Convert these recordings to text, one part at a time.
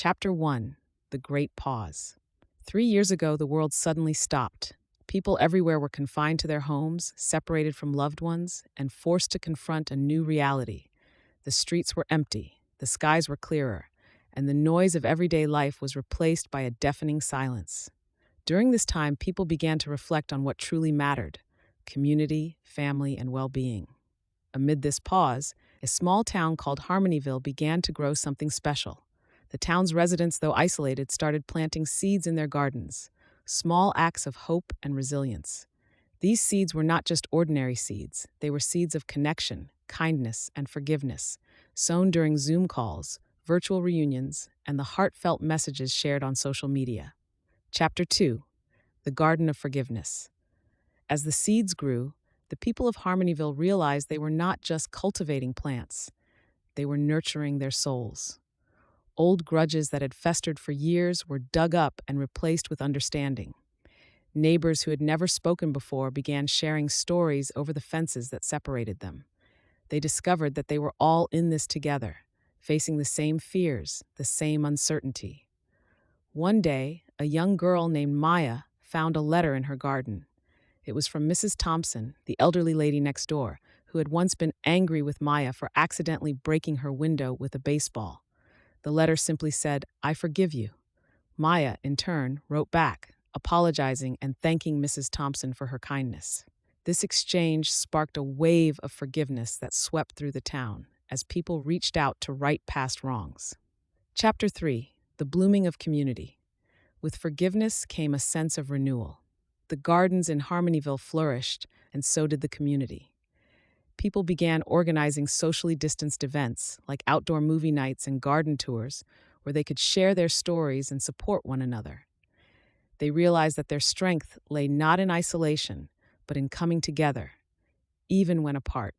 Chapter 1: The Great Pause. 3 years ago, the world suddenly stopped. People everywhere were confined to their homes, separated from loved ones, and forced to confront a new reality. The streets were empty, the skies were clearer, and the noise of everyday life was replaced by a deafening silence. During this time, people began to reflect on what truly mattered: community, family, and well being. Amid this pause, a small town called Harmonyville began to grow something special. The town's residents, though isolated, started planting seeds in their gardens, small acts of hope and resilience. These seeds were not just ordinary seeds, they were seeds of connection, kindness, and forgiveness, sown during Zoom calls, virtual reunions, and the heartfelt messages shared on social media. Chapter 2: The Garden of Forgiveness. As the seeds grew, the people of Harmonyville realized they were not just cultivating plants, they were nurturing their souls. Old grudges that had festered for years were dug up and replaced with understanding. Neighbors who had never spoken before began sharing stories over the fences that separated them. They discovered that they were all in this together, facing the same fears, the same uncertainty. One day, a young girl named Maya found a letter in her garden. It was from Mrs. Thompson, the elderly lady next door, who had once been angry with Maya for accidentally breaking her window with a baseball. The letter simply said, "I forgive you." Maya, in turn, wrote back, apologizing and thanking Mrs. Thompson for her kindness. This exchange sparked a wave of forgiveness that swept through the town as people reached out to right past wrongs. Chapter 3: The Blooming of Community. With forgiveness came a sense of renewal. The gardens in Harmonyville flourished, and so did the community. People began organizing socially distanced events like outdoor movie nights and garden tours where they could share their stories and support one another. They realized that their strength lay not in isolation, but in coming together, even when apart.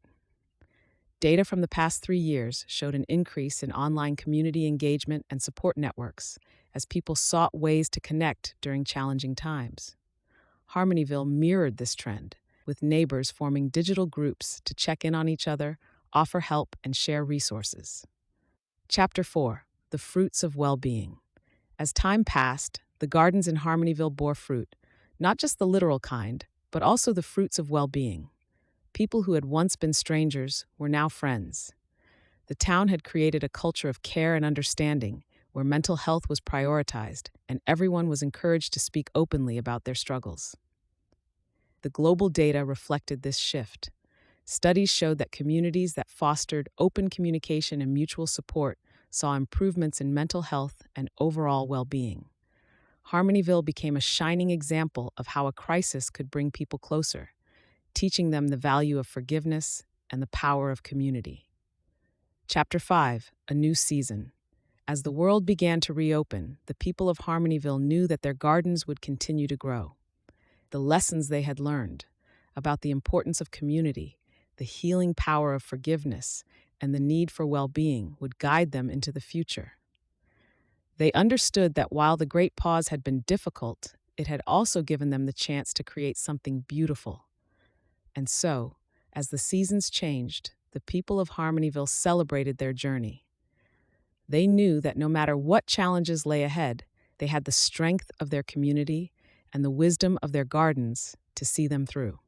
Data from the past 3 years showed an increase in online community engagement and support networks as people sought ways to connect during challenging times. Harmonyville mirrored this trend, with neighbors forming digital groups to check in on each other, offer help, and share resources. Chapter 4: The Fruits of Well-Being. As time passed, the gardens in Harmonyville bore fruit, not just the literal kind, but also the fruits of well-being. People who had once been strangers were now friends. The town had created a culture of care and understanding, where mental health was prioritized and everyone was encouraged to speak openly about their struggles. The global data reflected this shift. Studies showed that communities that fostered open communication and mutual support saw improvements in mental health and overall well-being. Harmonyville became a shining example of how a crisis could bring people closer, teaching them the value of forgiveness and the power of community. Chapter 5: A New Season. As the world began to reopen, the people of Harmonyville knew that their gardens would continue to grow. The lessons they had learned about the importance of community, the healing power of forgiveness, and the need for well-being would guide them into the future. They understood that while the Great Pause had been difficult, it had also given them the chance to create something beautiful. And so, as the seasons changed, the people of Harmonyville celebrated their journey. They knew that no matter what challenges lay ahead, they had the strength of their community and the wisdom of their gardens to see them through.